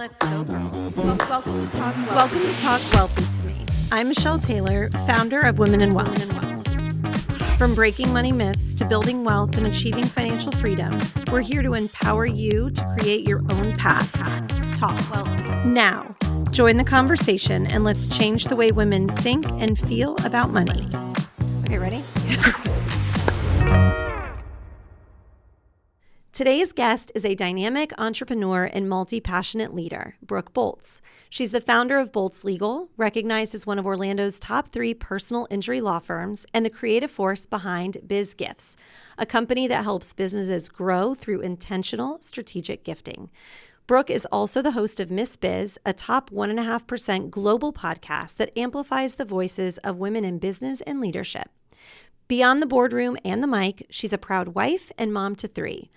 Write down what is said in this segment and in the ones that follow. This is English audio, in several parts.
Let's go, girls. Welcome to Talk Wealthy to Me. I'm Michelle Taylor, founder of Women in Wealth. From breaking money myths to building wealth and achieving financial freedom, we're here to empower you to create your own path. Talk Wealthy. Now, join the conversation and let's change the way women think and feel about money. Okay, ready? Today's guest is a dynamic entrepreneur and multi-passionate leader, Brooke Boltz. She's the founder of Boltz Legal, recognized as one of Orlando's top 3 personal injury law firms, and the creative force behind Biz Gifts, a company that helps businesses grow through intentional strategic gifting. Brooke is also the host of Miss Biz, a top 1.5% global podcast that amplifies the voices of women in business and leadership. Beyond the boardroom and the mic, she's a proud wife and mom to 3.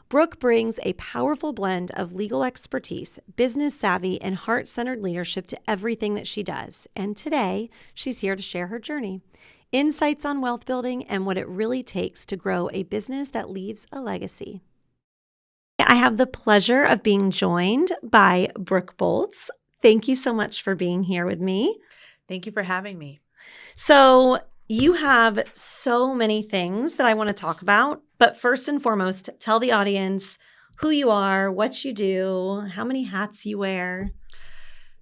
Brooke brings a powerful blend of legal expertise, business savvy, and heart-centered leadership to everything that she does. And today, she's here to share her journey, insights on wealth building, and what it really takes to grow a business that leaves a legacy. I have the pleasure of being joined by Brooke Boltz. Thank you so much for being here with me. Thank you for having me. So, you have so many things that I want to talk about, but first and foremost, tell the audience who you are, what you do, how many hats you wear.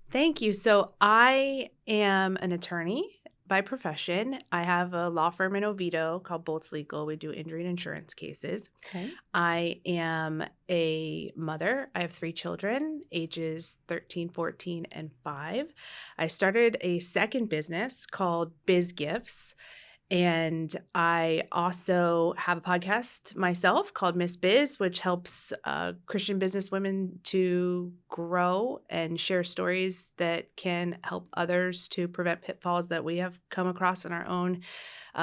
Thank you. So I am an attorney by profession. I have a law firm in Oviedo called Boltz Legal. We do injury and insurance cases. Okay. I am a mother. I have 3 children, ages 13, 14, and 5. I started a second business called Biz Gifts. And I also have a podcast myself called Miss Biz, which helps Christian business women to grow and share stories that can help others to prevent pitfalls that we have come across in our own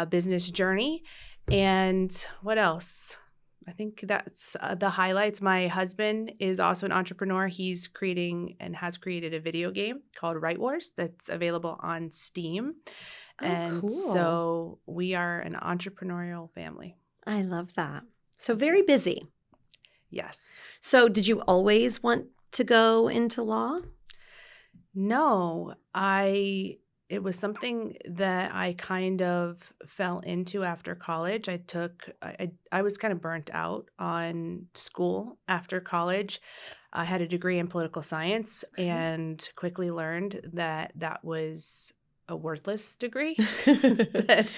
business journey. And what else? I think that's the highlights. My husband is also an entrepreneur. He's creating and has created a video game called Right Wars that's available on Steam. And cool. So we are an entrepreneurial family. I love that. So very busy. Yes. So did you always want to go into law? No, it was something that I kind of fell into after college. I was kind of burnt out on school after college. I had a degree in political science and quickly learned that that was a worthless degree that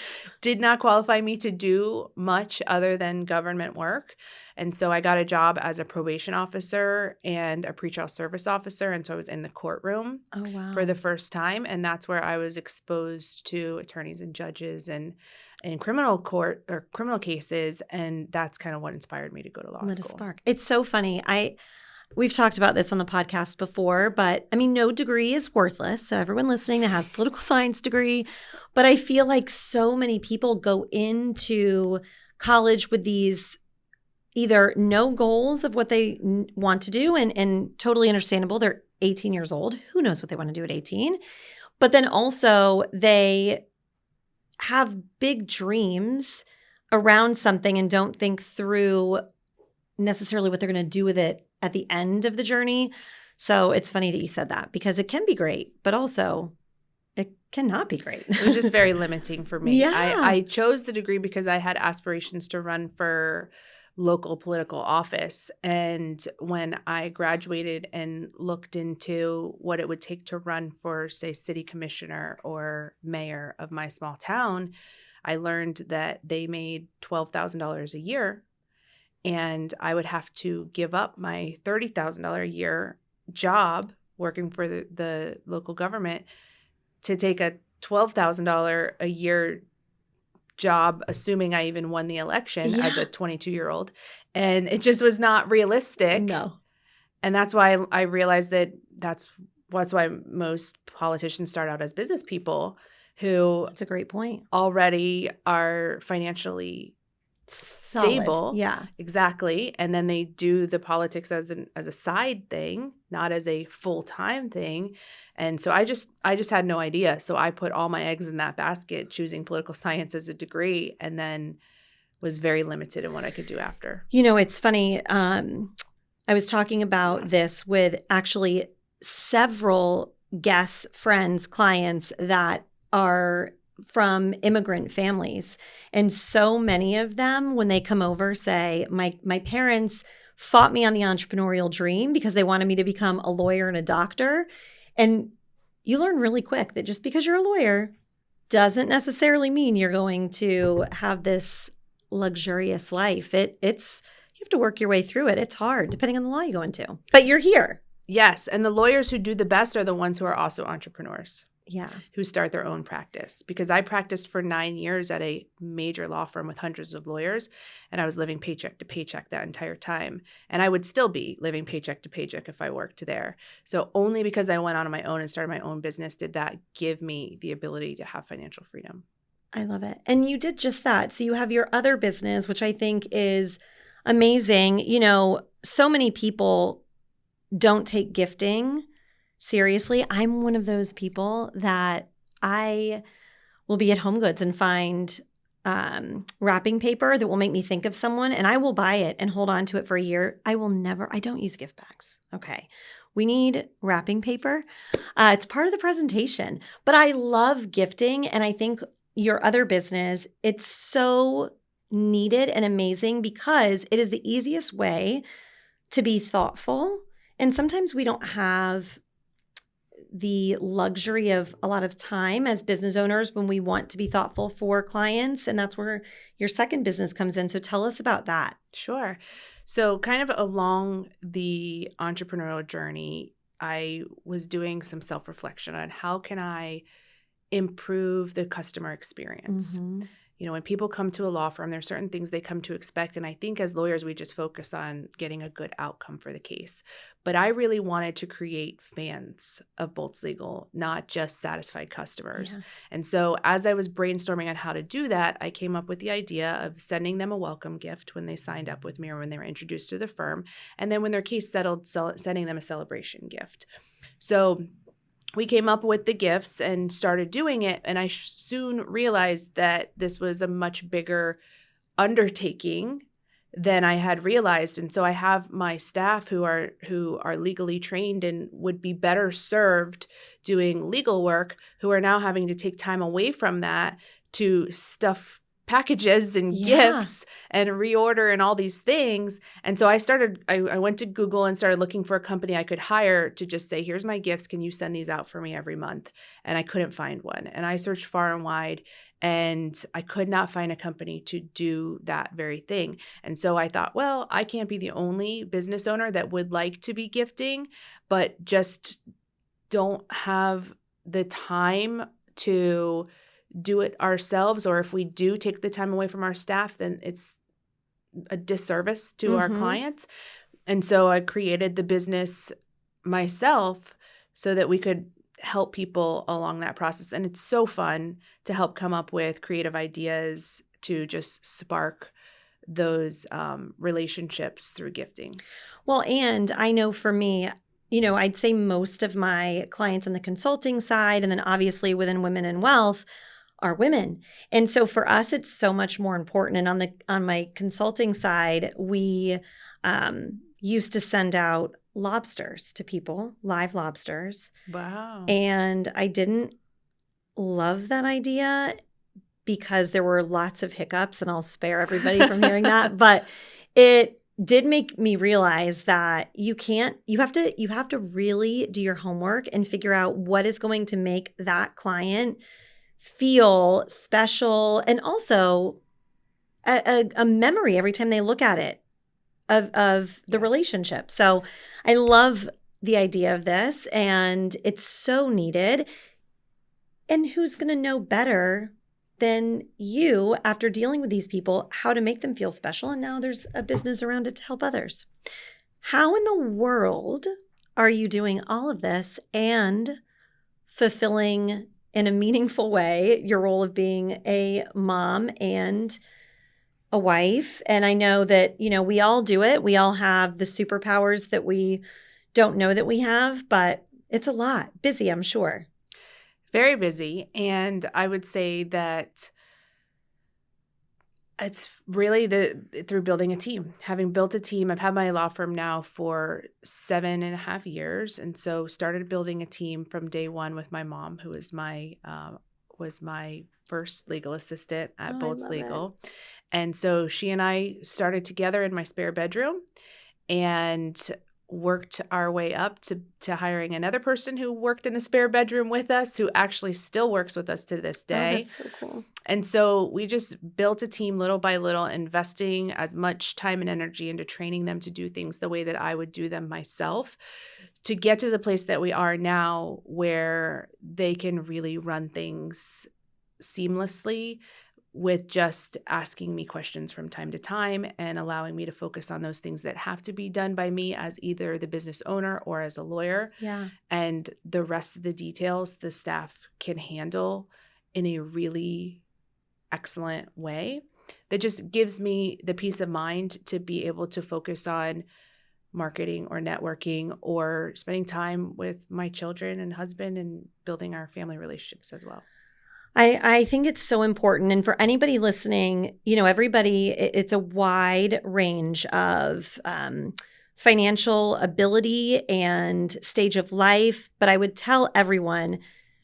did not qualify me to do much other than government work. And so I got a job as a probation officer and a pretrial service officer. And so I was in the courtroom for the first time. And that's where I was exposed to attorneys and judges and in criminal court or criminal cases. And that's kind of what inspired me to go to law school. Spark. It's so funny. We've talked about this on the podcast before, but I mean, no degree is worthless. So everyone listening that has a political science degree, but I feel like so many people go into college with these either no goals of what they want to do and totally understandable. They're 18 years old. Who knows what they want to do at 18? But then also they have big dreams around something and don't think through necessarily what they're going to do with it at the end of the journey. So it's funny that you said that because it can be great, but also it cannot be great. It was just very limiting for me. Yeah. I chose the degree because I had aspirations to run for local political office. And when I graduated and looked into what it would take to run for, say, city commissioner or mayor of my small town, I learned that they made $12,000 a year. And I would have to give up my $30,000 a year job working for the local government to take a $12,000 a year job, assuming I even won the election as a 22-year-old. And it just was not realistic. No. And that's why I realized that's why most politicians start out as business people who That's a great point. already are financially stable. Yeah. Exactly. And then they do the politics as a side thing, not as a full-time thing. And so I just had no idea. So I put all my eggs in that basket, choosing political science as a degree, and then was very limited in what I could do after. You know, it's funny. I was talking about this with actually several guests, friends, clients that are from immigrant families. And so many of them, when they come over, say, my parents fought me on the entrepreneurial dream because they wanted me to become a lawyer and a doctor. And you learn really quick that just because you're a lawyer doesn't necessarily mean you're going to have this luxurious life. It's you have to work your way through it. It's hard depending on the law you go into. But you're here. Yes. And the lawyers who do the best are the ones who are also entrepreneurs. Yeah. Who start their own practice. Because I practiced for 9 years at a major law firm with hundreds of lawyers, and I was living paycheck to paycheck that entire time. And I would still be living paycheck to paycheck if I worked there. So only because I went out on my own and started my own business did that give me the ability to have financial freedom. I love it. And you did just that. So you have your other business, which I think is amazing. You know, so many people don't take gifting seriously. I'm one of those people that I will be at Home Goods and find wrapping paper that will make me think of someone, and I will buy it and hold on to it for a year. I don't use gift bags. Okay. We need wrapping paper. It's part of the presentation, but I love gifting. And I think your other business, it's so needed and amazing because it is the easiest way to be thoughtful. And sometimes we don't have the luxury of a lot of time as business owners when we want to be thoughtful for clients. And that's where your second business comes in. So tell us about that. Sure. So kind of along the entrepreneurial journey, I was doing some self-reflection on how can I improve the customer experience. Mm-hmm. You know, when people come to a law firm, there are certain things they come to expect. And I think as lawyers, we just focus on getting a good outcome for the case. But I really wanted to create fans of Boltz Legal, not just satisfied customers. Yeah. And so as I was brainstorming on how to do that, I came up with the idea of sending them a welcome gift when they signed up with me or when they were introduced to the firm. And then when their case settled, sending them a celebration gift. So we came up with the gifts and started doing it. And I soon realized that this was a much bigger undertaking than I had realized. And so I have my staff who are legally trained and would be better served doing legal work, who are now having to take time away from that to stuff packages and gifts and reorder and all these things. And so I went to Google and started looking for a company I could hire to just say, here's my gifts. Can you send these out for me every month? And I couldn't find one. And I searched far and wide and I could not find a company to do that very thing. And so I thought, well, I can't be the only business owner that would like to be gifting, but just don't have the time to do it ourselves, or if we do take the time away from our staff, then it's a disservice to our clients. And so I created the business myself so that we could help people along that process. And it's so fun to help come up with creative ideas to just spark those relationships through gifting. Well, and I know for me, you know, I'd say most of my clients on the consulting side, and then obviously within Women in Wealth, are women. And so for us, it's so much more important. And on my consulting side, we used to send out lobsters to people, live lobsters. Wow. And I didn't love that idea because there were lots of hiccups, and I'll spare everybody from hearing that. But it did make me realize that you have to really do your homework and figure out what is going to make that client feel special, and also a memory every time they look at it of the relationship. So I love the idea of this, and it's so needed. And who's going to know better than you, after dealing with these people, how to make them feel special? And now there's a business around it to help others. How in the world are you doing all of this and fulfilling in a meaningful way your role of being a mom and a wife? And I know that, you know, we all do it. We all have the superpowers that we don't know that we have, but it's a lot. Busy, I'm sure. Very busy. And I would say that It's really through building a team. Having built a team, I've had my law firm now for 7.5 years, and so started building a team from day one with my mom, who was my first legal assistant at Oh, I Boltz love Legal. And so she and I started together in my spare bedroom and worked our way up to hiring another person who worked in the spare bedroom with us, who actually still works with us to this Oh, day. that's so cool. And so we just built a team little by little, investing as much time and energy into training them to do things the way that I would do them myself, to get to the place that we are now where they can really run things seamlessly with just asking me questions from time to time and allowing me to focus on those things that have to be done by me as either the business owner or as a lawyer. Yeah. And the rest of the details the staff can handle in a really excellent way that just gives me the peace of mind to be able to focus on marketing or networking or spending time with my children and husband and building our family relationships as well. I think it's so important. And for anybody listening, everybody, it's a wide range of financial ability and stage of life. But I would tell everyone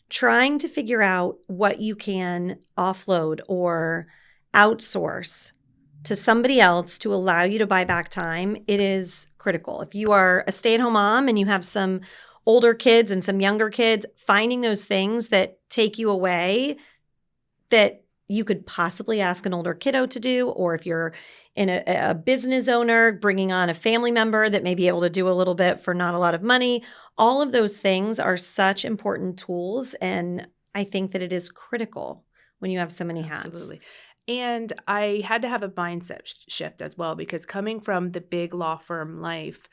trying to figure out what you can offload or outsource to somebody else to allow you to buy back time, it is critical. If you are a stay-at-home mom and you have some older kids and some younger kids, finding those things that take you away that you could possibly ask an older kiddo to do, or if you're in a business owner, bringing on a family member that may be able to do a little bit for not a lot of money. All of those things are such important tools. And I think that it is critical when you have so many hats. Absolutely. And I had to have a mindset shift as well, because coming from the big law firm life,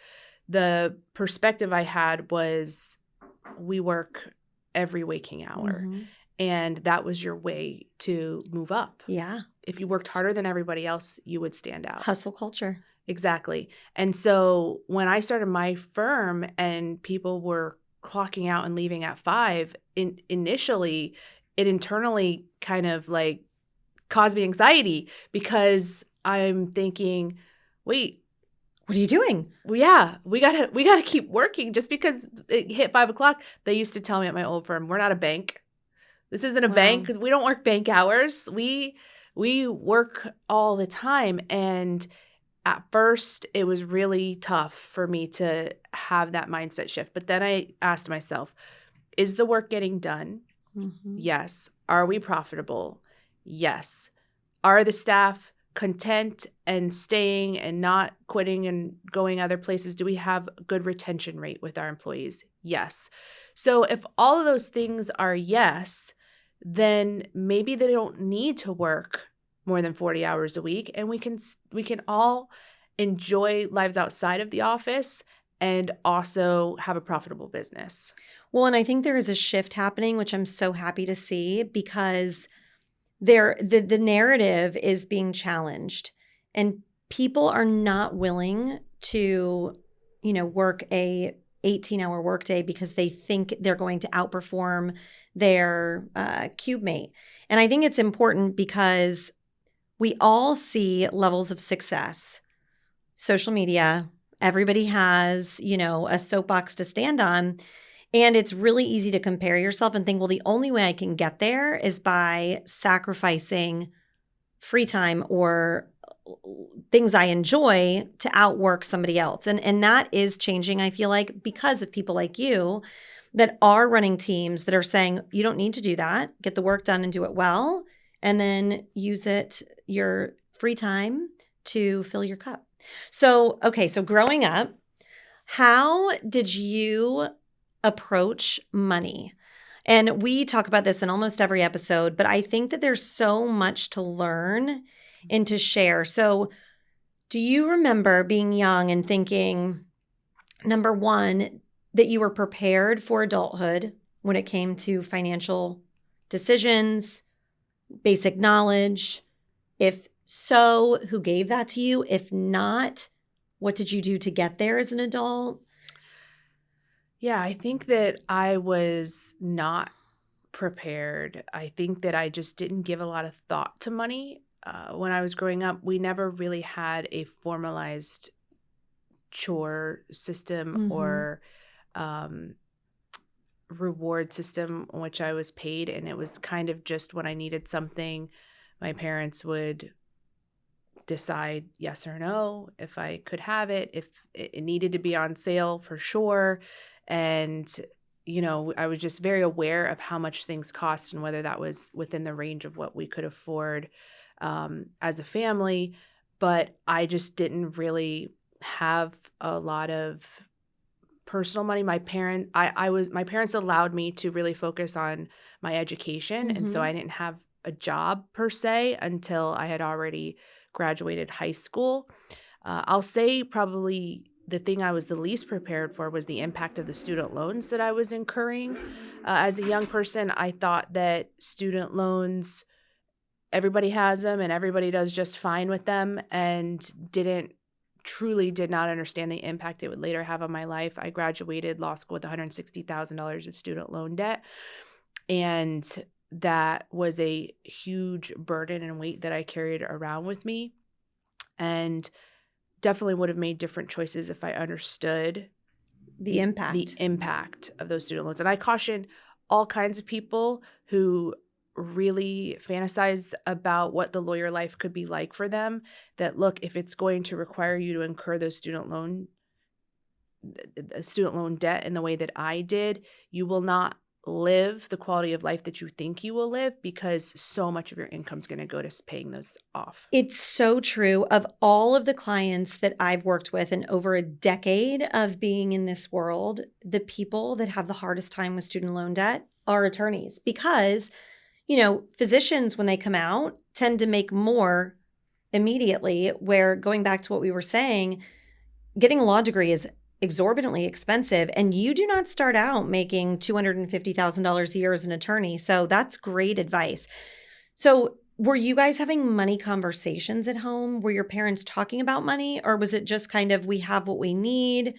the perspective I had was we work every waking hour. Mm-hmm. And that was your way to move up. Yeah. If you worked harder than everybody else, you would stand out. Hustle culture. Exactly. And so when I started my firm and people were clocking out and leaving at 5, initially, it internally kind of like caused me anxiety, because I'm thinking, wait, what are you doing? Well, yeah, we gotta keep working. Just because it hit 5 o'clock, they used to tell me at my old firm, we're not a bank. This isn't a bank. We don't work bank hours. We work all the time. And at first, it was really tough for me to have that mindset shift. But then I asked myself, is the work getting done? Mm-hmm. Yes. Are we profitable? Yes. Are the staff content and staying and not quitting and going other places? Do we have a good retention rate with our employees? Yes. So if all of those things are yes, then maybe they don't need to work more than 40 hours a week, and we can all enjoy lives outside of the office and also have a profitable business. Well, and I think there is a shift happening, which I'm so happy to see, because the narrative is being challenged, and people are not willing to, work a 18-hour workday because they think they're going to outperform their cube mate. And I think it's important because we all see levels of success. Social media, everybody has, a soapbox to stand on. And it's really easy to compare yourself and think, well, the only way I can get there is by sacrificing free time or things I enjoy to outwork somebody else. And that is changing, I feel like, because of people like you that are running teams that are saying, you don't need to do that. Get the work done and do it well. And then use your free time to fill your cup. So, okay, so growing up, how did you approach money? And we talk about this in almost every episode, but I think that there's so much to learn and to share. So do you remember being young and thinking, number one, that you were prepared for adulthood when it came to financial decisions, basic knowledge? If so, who gave that to you? If not, what did you do to get there as an adult? Yeah, I think that I was not prepared. I think that I just didn't give a lot of thought to money when I was growing up, we never really had a formalized chore system or um, reward system in which I was paid. And it was kind of just when I needed something, my parents would decide yes or no, if I could have it, if it needed to be on sale for sure. And, I was just very aware of how much things cost and whether that was within the range of what we could afford as a family. But I just didn't really have a lot of personal money. My parents allowed me to really focus on my education. And so I didn't have a job per se until I had already graduated high school. I'll say probably the thing I was the least prepared for was the impact of the student loans that I was incurring. As a young person, I thought that student loans, everybody has them and everybody does just fine with them, and did not understand the impact it would later have on my life. I graduated law school with $160,000 of student loan debt. And that was a huge burden and weight that I carried around with me, and definitely would have made different choices if I understood the impact of those student loans. And I caution all kinds of people who really fantasize about what the lawyer life could be like for them, that look, if it's going to require you to incur those student loan debt in the way that I did, you will not live the quality of life that you think you will live, because so much of your income is going to go to paying those off. It's so true. Of all of the clients that I've worked with in over a decade of being in this world, the people that have the hardest time with student loan debt are attorneys, because physicians, when they come out, tend to make more immediately, where, going back to what we were saying, getting a law degree is exorbitantly expensive, and you do not start out making $250,000 a year as an attorney. So that's great advice. So were you guys having money conversations at home? Were your parents talking about money, or was it just kind of, we have what we need?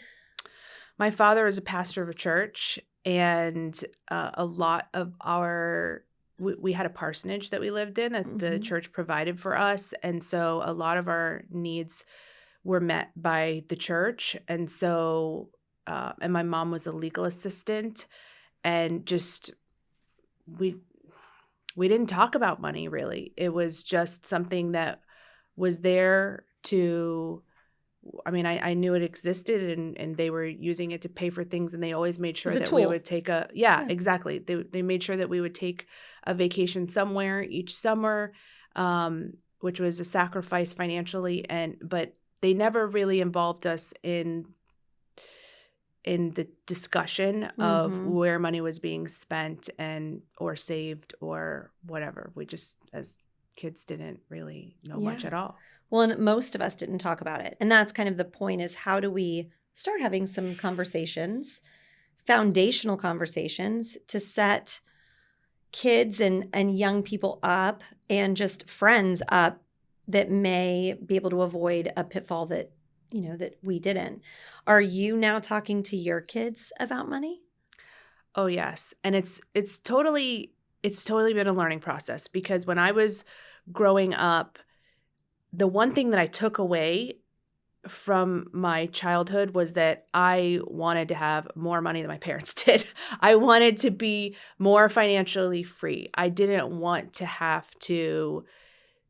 My father is a pastor of a church, and a lot of we had a parsonage that we lived in that the church provided for us. And so a lot of our needs were met by the church. And so, and my mom was a legal assistant, and just, we didn't talk about money really. It was just something that was there to, I knew it existed, and they were using it to pay for things, and they always made sure that we would take exactly. They made sure that we would take a vacation somewhere each summer, which was a sacrifice financially, but they never really involved us in the discussion of where money was being spent or saved or whatever. We just, as kids, didn't really know much at all. Well, and most of us didn't talk about it. And that's kind of the point, is how do we start having some conversations, foundational conversations, to set kids and young people up, and just friends up, that may be able to avoid a pitfall that, that we didn't. Are you now talking to your kids about money? Oh, yes. And it's totally been a learning process, because when I was growing up, the one thing that I took away from my childhood was that I wanted to have more money than my parents did. I wanted to be more financially free. I didn't want to have to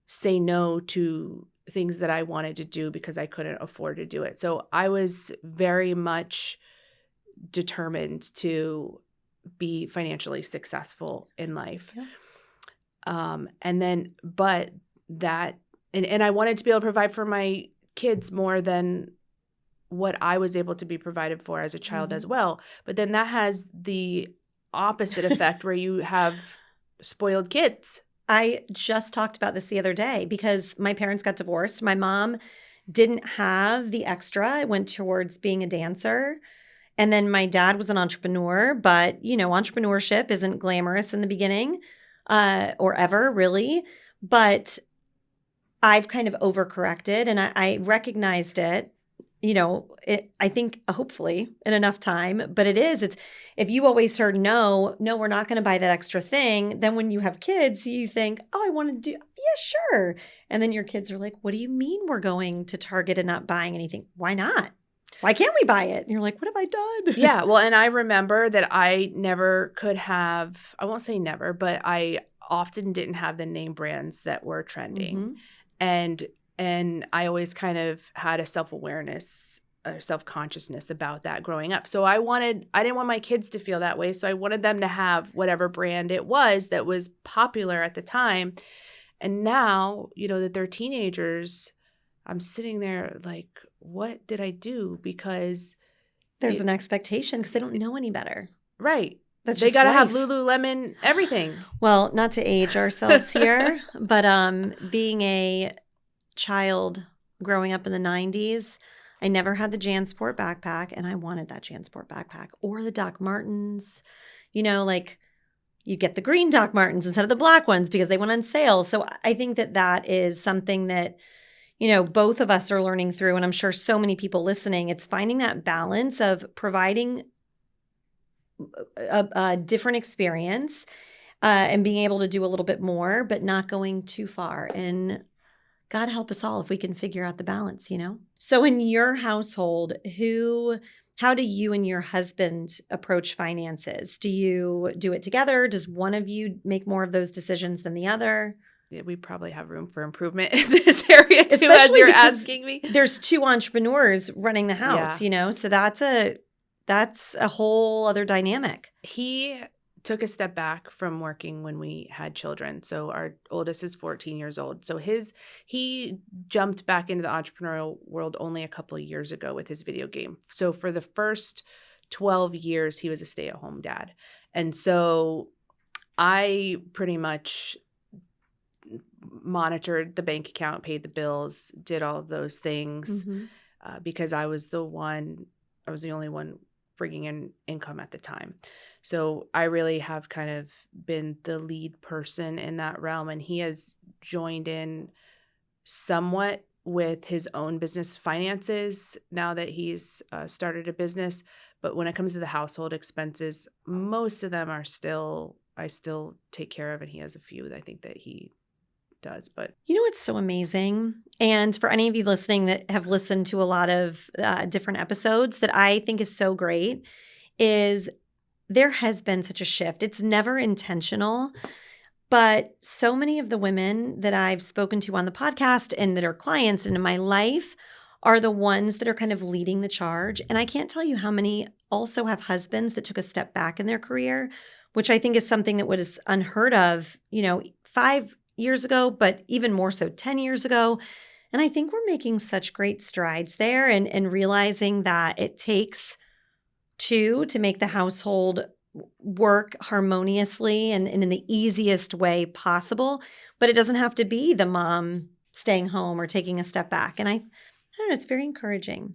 say no to things that I wanted to do because I couldn't afford to do it. So I was very much determined to be financially successful in life. Yeah. And I wanted to be able to provide for my kids more than what I was able to be provided for as a child as well. But then that has the opposite effect where you have spoiled kids. I just talked about this the other day, because my parents got divorced. My mom didn't have the extra. It went towards being a dancer. And then my dad was an entrepreneur, but, entrepreneurship isn't glamorous in the beginning, or ever really. But I've kind of overcorrected, and I recognized it I think hopefully in enough time, but it's if you always heard no, we're not going to buy that extra thing. Then when you have kids, you think, oh, I want to do, yeah, sure. And then your kids are like, what do you mean we're going to Target and not buying anything? Why not? Why can't we buy it? And you're like, what have I done? Yeah. Well, and I remember that I never could have, I won't say never, but I often didn't have the name brands that were trending. And I always kind of had a self-awareness or self-consciousness about that growing up. So I didn't want my kids to feel that way. So I wanted them to have whatever brand it was that was popular at the time. And now, that they're teenagers, I'm sitting there like, what did I do? Because there's an expectation because they don't know any better. Right. They got to have Lululemon everything. Well, not to age ourselves here, but being a child growing up in the 90s, I never had the JanSport backpack, and I wanted that JanSport backpack or the Doc Martens. Like you get the green Doc Martens instead of the black ones because they went on sale. So I think that is something that both of us are learning through, and I'm sure so many people listening. It's finding that balance of providing a different experience and being able to do a little bit more, but not going too far. And God help us all if we can figure out the balance, So in your household, how do you and your husband approach finances? Do you do it together? Does one of you make more of those decisions than the other? We probably have room for improvement in this area too, especially as you're asking me. There's two entrepreneurs running the house, so that's a whole other dynamic. He took a step back from working when we had children. So our oldest is 14 years old. So he jumped back into the entrepreneurial world only a couple of years ago with his video game. So for the first 12 years, he was a stay-at-home dad. And so I pretty much monitored the bank account, paid the bills, did all of those things because I was the only one bringing in income at the time. So I really have kind of been the lead person in that realm, and he has joined in somewhat with his own business finances now that he's started a business. But when it comes to the household expenses, most of them I still take care of, and he has a few that I think that he does. But it's so amazing, and for any of you listening that have listened to a lot of different episodes, that I think is so great is there has been such a shift. It's never intentional, but so many of the women that I've spoken to on the podcast and that are clients and in my life are the ones that are kind of leading the charge. And I can't tell you how many also have husbands that took a step back in their career, which I think is something that was unheard of, 5 years ago, but even more so 10 years ago. And I think we're making such great strides there and realizing that it takes two to make the household work harmoniously and in the easiest way possible. But it doesn't have to be the mom staying home or taking a step back. And I don't know, it's very encouraging.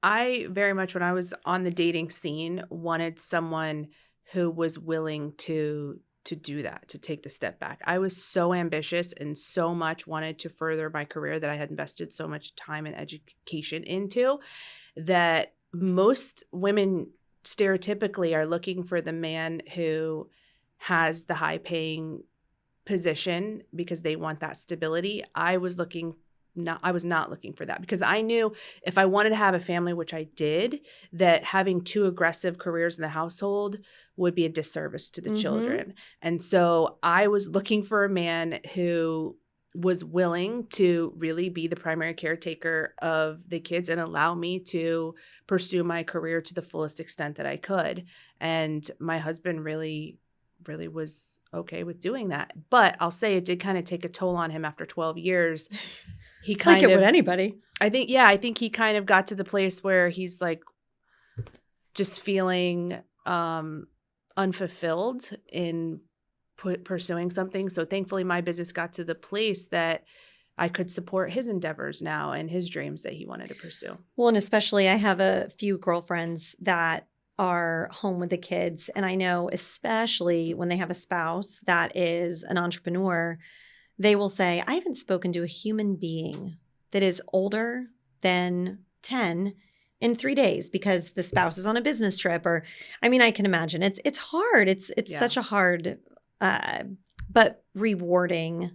I very much, when I was on the dating scene, wanted someone who was willing to do that, to take the step back. I was so ambitious and so much wanted to further my career that I had invested so much time and education into that most women stereotypically are looking for the man who has the high paying position because they want that stability. I was not looking for that because I knew if I wanted to have a family, which I did, that having two aggressive careers in the household would be a disservice to the children. And so I was looking for a man who was willing to really be the primary caretaker of the kids and allow me to pursue my career to the fullest extent that I could. And my husband really was okay with doing that. But I'll say it did kind of take a toll on him after 12 years. He kind like it would anybody. I think he kind of got to the place where he's like just feeling unfulfilled in pursuing something. So thankfully my business got to the place that I could support his endeavors now and his dreams that he wanted to pursue. Well, and especially I have a few girlfriends that are home with the kids. And I know especially when they have a spouse that is an entrepreneur, they will say, I haven't spoken to a human being that is older than 10 in 3 days because the spouse is on a business trip, or I mean, I can imagine it's hard. It's Yeah. such a hard but rewarding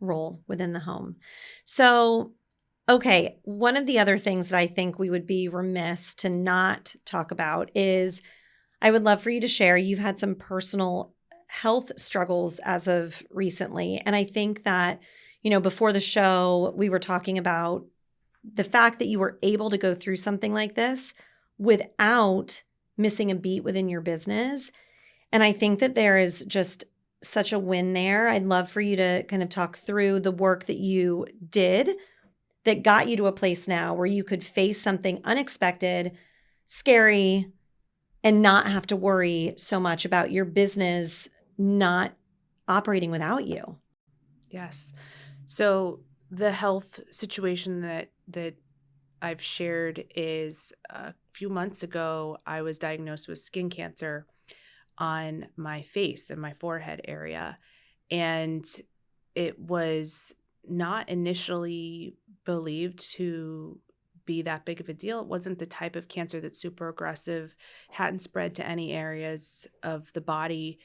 role within the home. So, okay, one of the other things that I think we would be remiss to not talk about is I would love for you to share. You've had some personal health struggles as of recently. And I think that, before the show, we were talking about the fact that you were able to go through something like this without missing a beat within your business. And I think that there is just such a win there. I'd love for you to kind of talk through the work that you did that got you to a place now where you could face something unexpected, scary, and not have to worry so much about your business not operating without you. Yes. So the health situation that I've shared is a few months ago, I was diagnosed with skin cancer on my face and my forehead area. And it was not initially believed to be that big of a deal. It wasn't the type of cancer that's super aggressive, hadn't spread to any areas of the body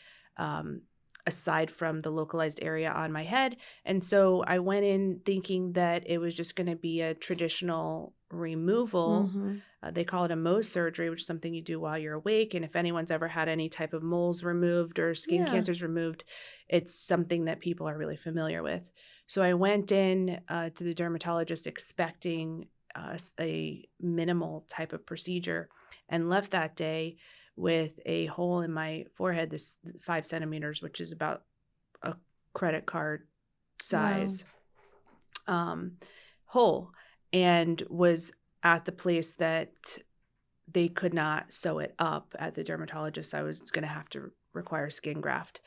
aside from the localized area on my head. And so I went in thinking that it was just going to be a traditional removal. Mm-hmm. They call it a Mohs surgery, which is something you do while you're awake. And if anyone's ever had any type of moles removed or skin cancers removed, it's something that people are really familiar with. So I went in to the dermatologist expecting a minimal type of procedure and left that day with a hole in my forehead, this 5 centimeters, which is about a credit card size hole, and was at the place that they could not sew it up at the dermatologist. I was going to have to require skin graft.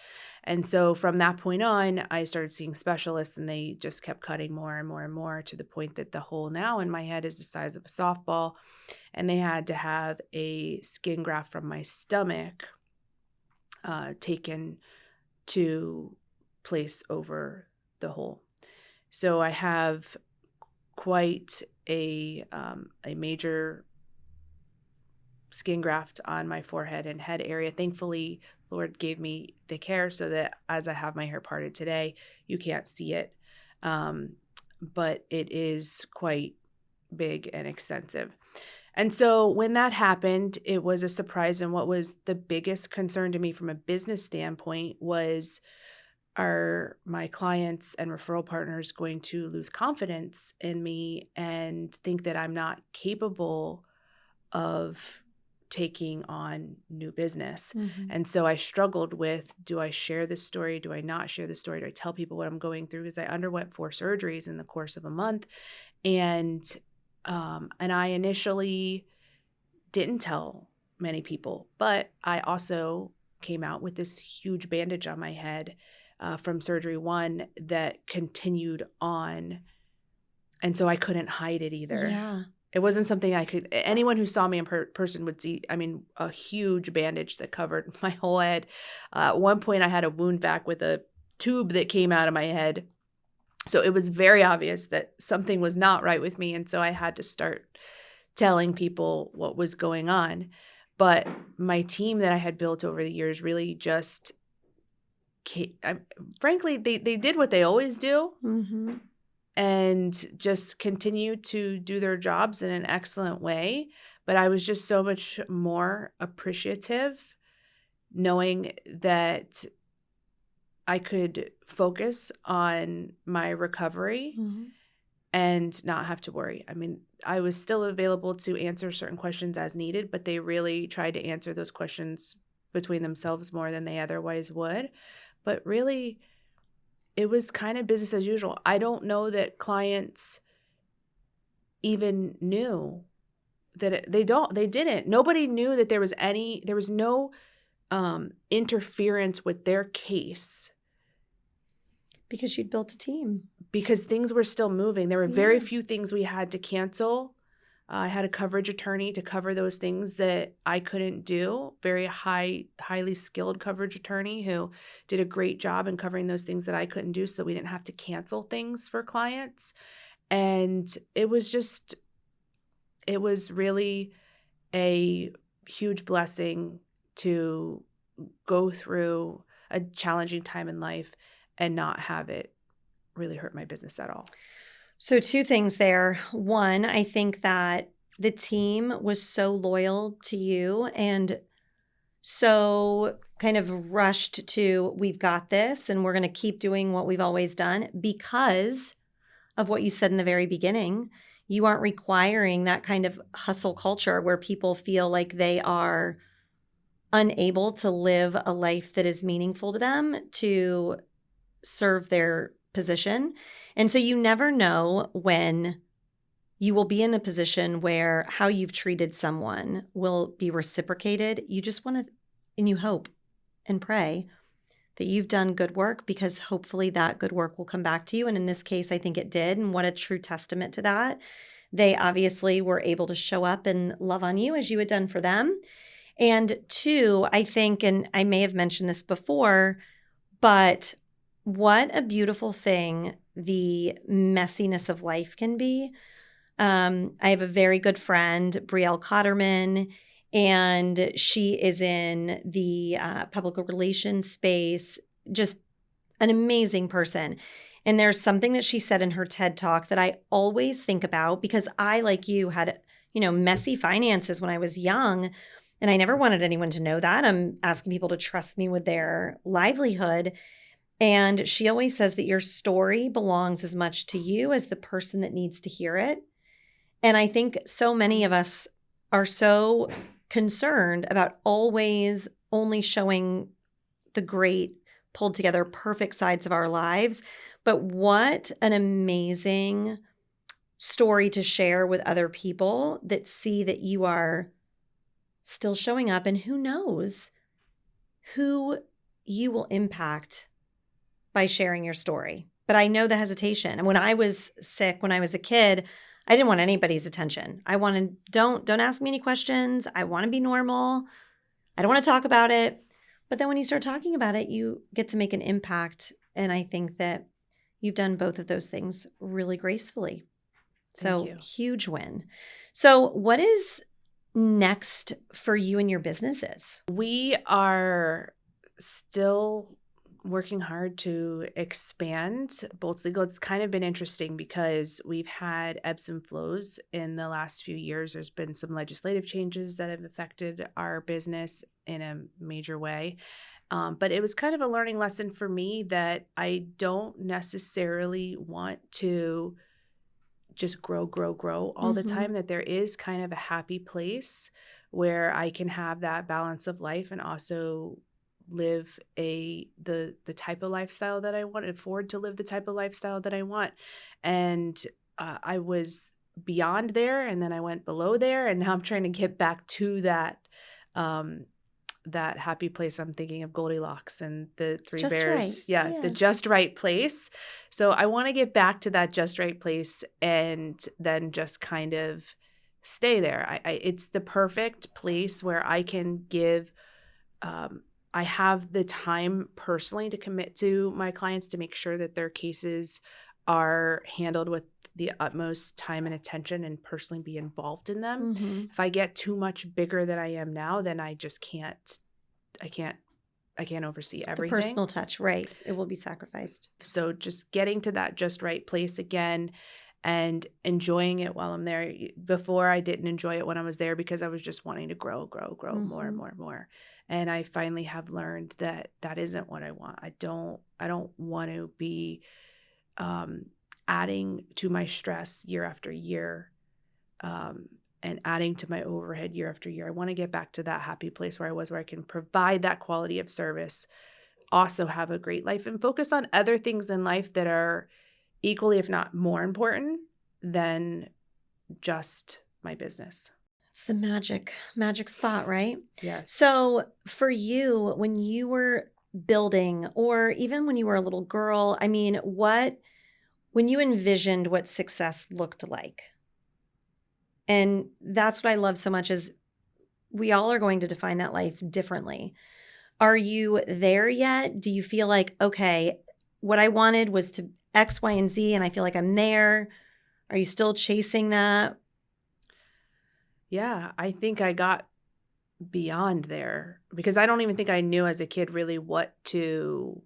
And so from that point on, I started seeing specialists, and they just kept cutting more and more and more to the point that the hole now in my head is the size of a softball. And they had to have a skin graft from my stomach taken to place over the hole. So I have quite a major skin graft on my forehead and head area. Thankfully, Lord gave me the care so that as I have my hair parted today, you can't see it. But it is quite big and extensive. And so when that happened, it was a surprise. And what was the biggest concern to me from a business standpoint was, are my clients and referral partners going to lose confidence in me and think that I'm not capable of taking on new business? Mm-hmm. And so I struggled with, do I share this story? Do I not share the story? Do I tell people what I'm going through? Because I underwent 4 surgeries in the course of a month. And I initially didn't tell many people, but I also came out with this huge bandage on my head from surgery 1 that continued on. And so I couldn't hide it either. Yeah. It wasn't something anyone who saw me in person would see. I mean, a huge bandage that covered my whole head. At one point I had a wound vac with a tube that came out of my head. So it was very obvious that something was not right with me. And so I had to start telling people what was going on. But my team that I had built over the years really just, frankly, they did what they always do. Mm-hmm. And just continue to do their jobs in an excellent way. But I was just so much more appreciative knowing that I could focus on my recovery and not have to worry. I mean, I was still available to answer certain questions as needed, but they really tried to answer those questions between themselves more than they otherwise would. But really, it was kind of business as usual. I don't know that clients even knew that they didn't. Nobody knew that there was no interference with their case. Because you'd built a team. Because things were still moving. There were very few things we had to cancel. I had a coverage attorney to cover those things that I couldn't do. Very highly skilled coverage attorney who did a great job in covering those things that I couldn't do so that we didn't have to cancel things for clients. And it was just, it was really a huge blessing to go through a challenging time in life and not have it really hurt my business at all. So 2 things there. One, I think that the team was so loyal to you and so kind of rushed to, we've got this and we're going to keep doing what we've always done because of what you said in the very beginning. You aren't requiring that kind of hustle culture where people feel like they are unable to live a life that is meaningful to them to serve their position. And so you never know when you will be in a position where how you've treated someone will be reciprocated. You just want to, and you hope and pray that you've done good work because hopefully that good work will come back to you. And in this case, I think it did. And what a true testament to that. They obviously were able to show up and love on you as you had done for them. And 2, I think, and I may have mentioned this before, but what a beautiful thing the messiness of life can be. I have a very good friend, Brielle Cotterman, and she is in the public relations space, just an amazing person. And there's something that she said in her TED Talk that I always think about because I, like you, had, messy finances when I was young. And I never wanted anyone to know that. I'm asking people to trust me with their livelihood. And she always says that your story belongs as much to you as the person that needs to hear it. And I think so many of us are so concerned about always only showing the great, pulled together, perfect sides of our lives. But what an amazing story to share with other people that see that you are still showing up, and who knows who you will impact by sharing your story. But I know the hesitation. And when I was sick, when I was a kid, I didn't want anybody's attention. I wanted, don't ask me any questions. I want to be normal. I don't want to talk about it. But then when you start talking about it, you get to make an impact. And I think that you've done both of those things really gracefully. So huge win. So what is next for you and your businesses? We are still working hard to expand Boltz Legal. It's kind of been interesting because we've had ebbs and flows in the last few years. There's been some legislative changes that have affected our business in a major way. But it was kind of a learning lesson for me that I don't necessarily want to just grow all the time, that there is kind of a happy place where I can have that balance of life and also live the type of lifestyle that I want, afford to live the type of lifestyle that I want. And I was beyond there, and then I went below there, and now I'm trying to get back to that that happy place. I'm thinking of Goldilocks and the Three Just Bears. right. Yeah, the just right place. So I want to get back to that just right place and then just kind of stay there. It's the perfect place where I can give I have the time personally to commit to my clients to make sure that their cases are handled with the utmost time and attention and personally be involved in them. If I get too much bigger than I am now, then I just can't oversee everything. The personal touch, right. It will be sacrificed. So just getting to that just right place again and enjoying it while I'm there. Before, I didn't enjoy it when I was there because I was just wanting to grow more and more and more. And I finally have learned that that isn't what I want. I don't want to be adding to my stress year after year and adding to my overhead year after year. I want to get back to that happy place where I was, where I can provide that quality of service, also have a great life, and focus on other things in life that are equally, if not more important than just my business. It's the magic spot, right? Yes. So for you, when you were building, or even when you were a little girl, I mean, when you envisioned what success looked like, and that's what I love so much, is we all are going to define that life differently. Are you there yet? Do you feel like, okay, what I wanted was to X, Y, and Z, and I feel like I'm there? Are you still chasing that? Yeah, I think I got beyond there because I don't even think I knew as a kid really what to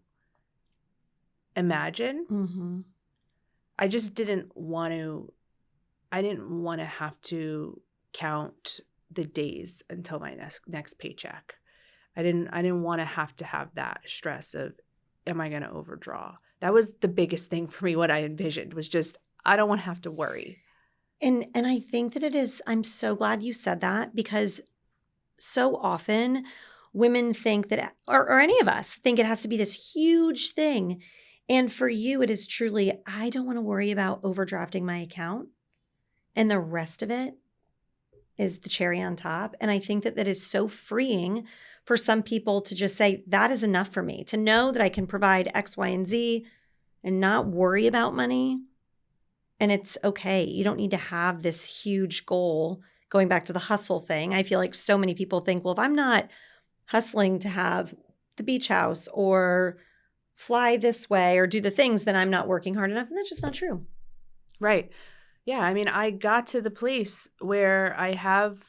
imagine. Mm-hmm. I just didn't want to have to count the days until my next paycheck. I didn't want to have that stress of, am I going to overdraw? That was the biggest thing for me. What I envisioned was just, I don't want to have to worry. And I think that it is, I'm so glad you said that, because so often women think that, or any of us think it has to be this huge thing. And for you, it is truly, I don't want to worry about overdrafting my account. And the rest of it is the cherry on top. And I think that that is so freeing for some people to just say, that is enough for me, to know that I can provide X, Y, and Z and not worry about money. And it's okay. You don't need to have this huge goal. Going back to the hustle thing, I feel like so many people think, well, if I'm not hustling to have the beach house or fly this way or do the things, then I'm not working hard enough. And that's just not true. Right. Yeah. I mean, I got to the place where I have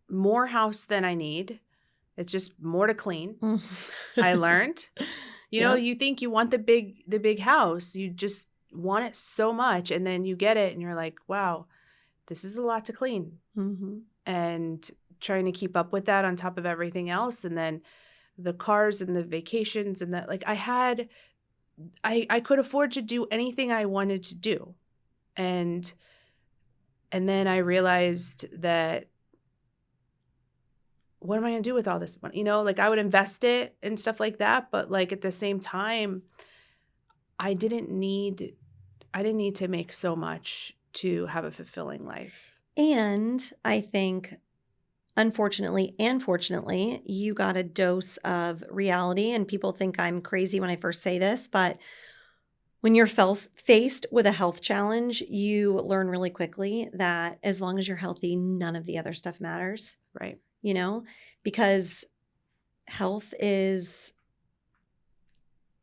more house than I need. It's just more to clean. I learned. You know, you think you want the big house. You just want it so much. And then you get it and you're like, wow, this is a lot to clean. Mm-hmm. And trying to keep up with that on top of everything else. And then the cars and the vacations and that, like I could afford to do anything I wanted to do. And then I realized that, what am I going to do with all this money? You know, like I would invest it and stuff like that. But like at the same time, I didn't need to make so much to have a fulfilling life. And I think, unfortunately and fortunately, you got a dose of reality. And people think I'm crazy when I first say this, but when you're faced with a health challenge, you learn really quickly that as long as you're healthy, none of the other stuff matters. Right. You know, because health is,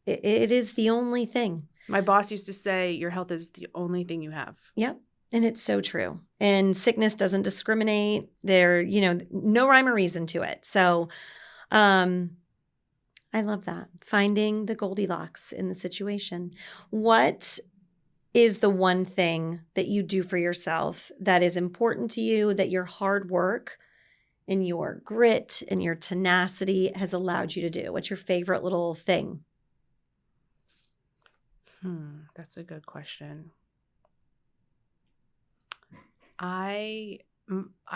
it is the only thing. My boss used to say, your health is the only thing you have. Yep. And it's so true. And sickness doesn't discriminate. There, no rhyme or reason to it. So I love that. Finding the Goldilocks in the situation. What is the one thing that you do for yourself that is important to you, that your hard work and your grit and your tenacity has allowed you to do? What's your favorite little thing? That's a good question. I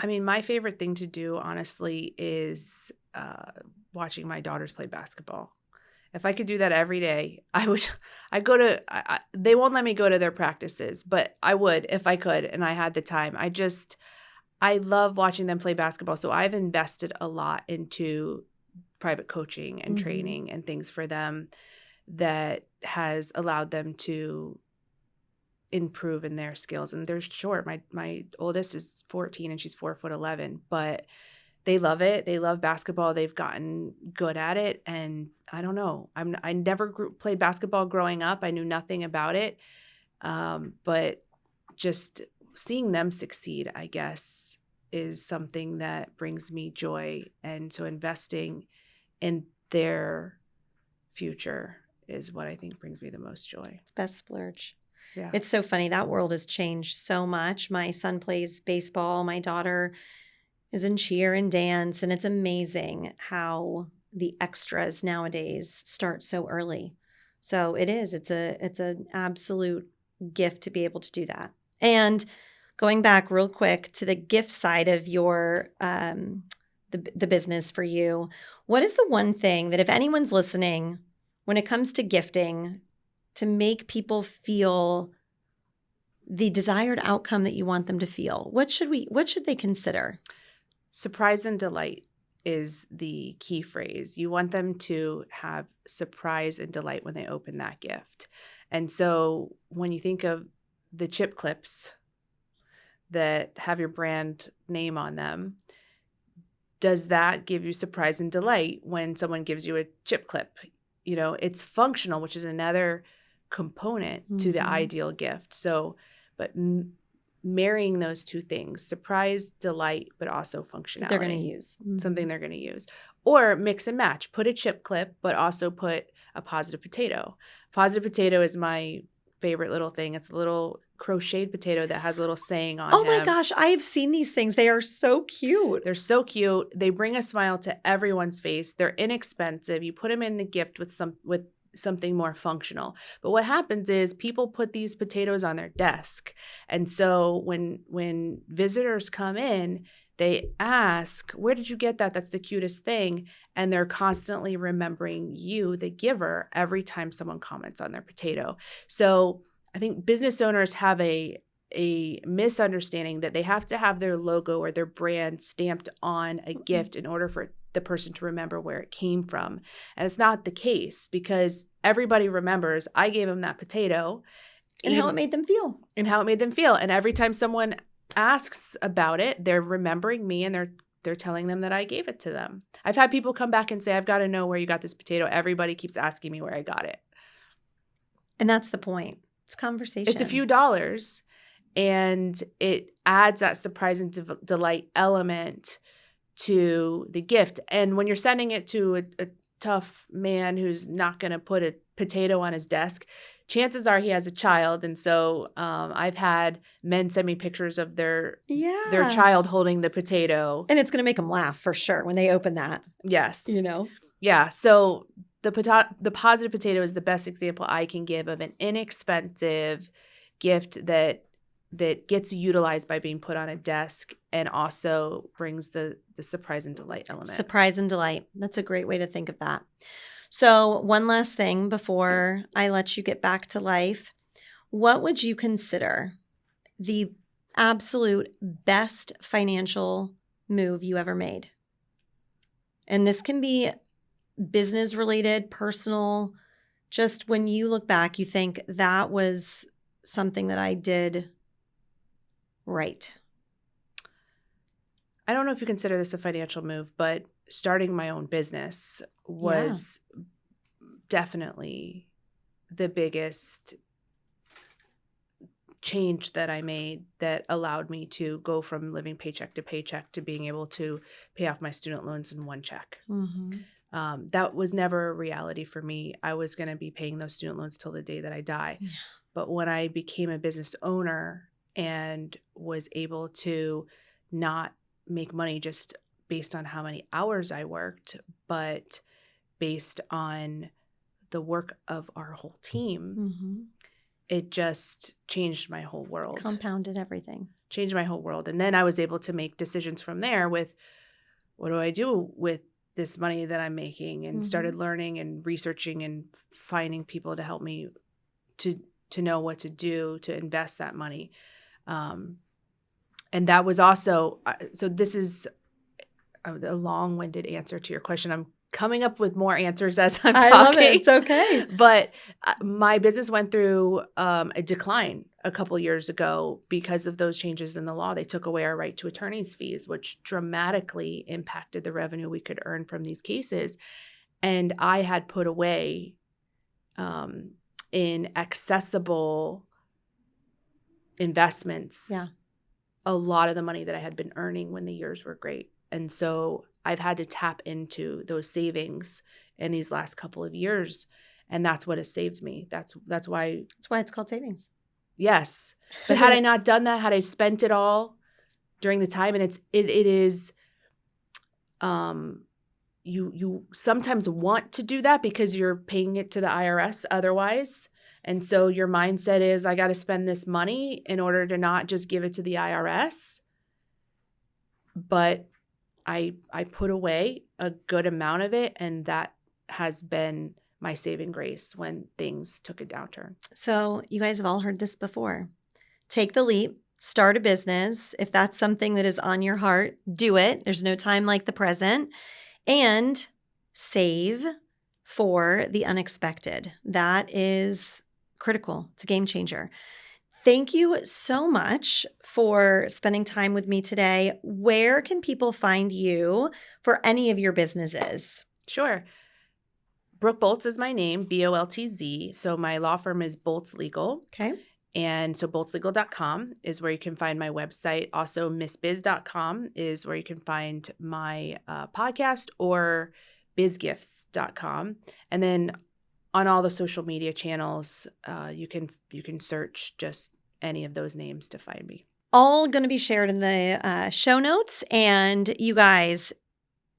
mean, my favorite thing to do, honestly, is watching my daughters play basketball. If I could do that every day, I would. They won't let me go to their practices, but I would if I could and I had the time. I love watching them play basketball. So I've invested a lot into private coaching and training and things for them that has allowed them to improve in their skills. And they're short. My oldest is 14 and she's 4'11", but they love it. They love basketball. They've gotten good at it. And I don't know. I never played basketball growing up. I knew nothing about it. But just seeing them succeed, I guess, is something that brings me joy. And so investing in their future is what I think brings me the most joy. Best splurge. Yeah. It's so funny. That world has changed so much. My son plays baseball. My daughter is in cheer and dance. And it's amazing how the extras nowadays start so early. So it is. It's an absolute gift to be able to do that. And going back real quick to the gift side of your the business for you, what is the one thing that if anyone's listening, when it comes to gifting, to make people feel the desired outcome that you want them to feel, what should they consider? Surprise and delight is the key phrase. You want them to have surprise and delight when they open that gift. And so when you think of the chip clips that have your brand name on them, does that give you surprise and delight when someone gives you a chip clip? You know, it's functional, which is another component to the ideal gift. So, but marrying those two things, surprise, delight, but also functionality. They're going to use. Something they're going to use. Or mix and match. Put a chip clip, but also put a positive potato. Positive potato is my favorite little thing. It's a little crocheted potato that has a little saying on Oh him. my gosh, I have seen these things. They are so cute. They're so cute. They bring a smile to everyone's face. They're inexpensive. You put them in the gift with something more functional. But what happens is people put these potatoes on their desk. And so when visitors come in, they ask, where did you get that? That's the cutest thing. And they're constantly remembering you, the giver, every time someone comments on their potato. So I think business owners have a misunderstanding that they have to have their logo or their brand stamped on a gift in order for the person to remember where it came from. And it's not the case, because everybody remembers I gave them that potato. And how it made them feel. And every time someone asks about it, they're remembering me, and they're telling them that I gave it to them. I've had people come back and say, I've got to know where you got this potato. Everybody keeps asking me where I got it. And that's the point. It's conversation. It's a few dollars, and it adds that surprise and delight element to the gift. And when you're sending it to a tough man who's not going to put a potato on his desk, chances are he has a child. And so I've had men send me pictures of their child holding the potato. And it's going to make them laugh for sure when they open that. Yes. You know? Yeah. So the positive potato is the best example I can give of an inexpensive gift that gets utilized by being put on a desk and also brings the surprise and delight element. Surprise and delight. That's a great way to think of that. So one last thing before I let you get back to life. What would you consider the absolute best financial move you ever made? And this can be business related, personal. Just when you look back, you think that was something that I did right. I don't know if you consider this a financial move, but starting my own business was definitely the biggest change that I made that allowed me to go from living paycheck to paycheck to being able to pay off my student loans in one check. Mm-hmm. That was never a reality for me. I was going to be paying those student loans till the day that I die. Yeah. But when I became a business owner and was able to not make money just based on how many hours I worked, but based on the work of our whole team, Mm-hmm. it just changed my whole world. Compounded everything. Changed my whole world. And then I was able to make decisions from there with, what do I do with this money that I'm making? And started learning and researching and finding people to help me to know what to do to invest that money. And that was also, so this is a long-winded answer to your question. I'm coming up with more answers as I'm talking. I love it. It's okay. But my business went through a decline a couple years ago because of those changes in the law. They took away our right to attorney's fees, which dramatically impacted the revenue we could earn from these cases. And I had put away in accessible investments a lot of the money that I had been earning when the years were great. And so I've had to tap into those savings in these last couple of years. And that's what has saved me. That's why it's called savings. Yes. But had I not done that, had I spent it all during the time, and it is you sometimes want to do that because you're paying it to the IRS otherwise. And so your mindset is, I got to spend this money in order to not just give it to the IRS. But I put away a good amount of it, and that has been my saving grace when things took a downturn. So you guys have all heard this before. Take the leap, start a business. If that's something that is on your heart, do it. There's no time like the present. And save for the unexpected. That is critical. It's a game changer. Thank you so much for spending time with me today. Where can people find you for any of your businesses? Sure. Brooke Boltz is my name, Boltz. So my law firm is Boltz Legal. Okay. And so boltzlegal.com is where you can find my website. Also, missbiz.com is where you can find my podcast, or bizgifts.com. And then on all the social media channels, you can search just any of those names to find me. All going to be shared in the show notes. And you guys,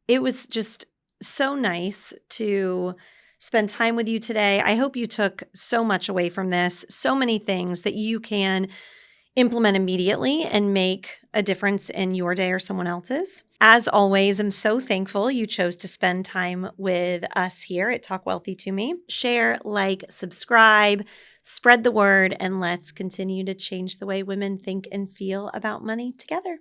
it was just so nice to spend time with you today. I hope you took so much away from this, so many things that you can implement immediately and make a difference in your day or someone else's. As always, I'm so thankful you chose to spend time with us here at Talk Wealthy to Me. Share, like, subscribe, spread the word, and let's continue to change the way women think and feel about money together.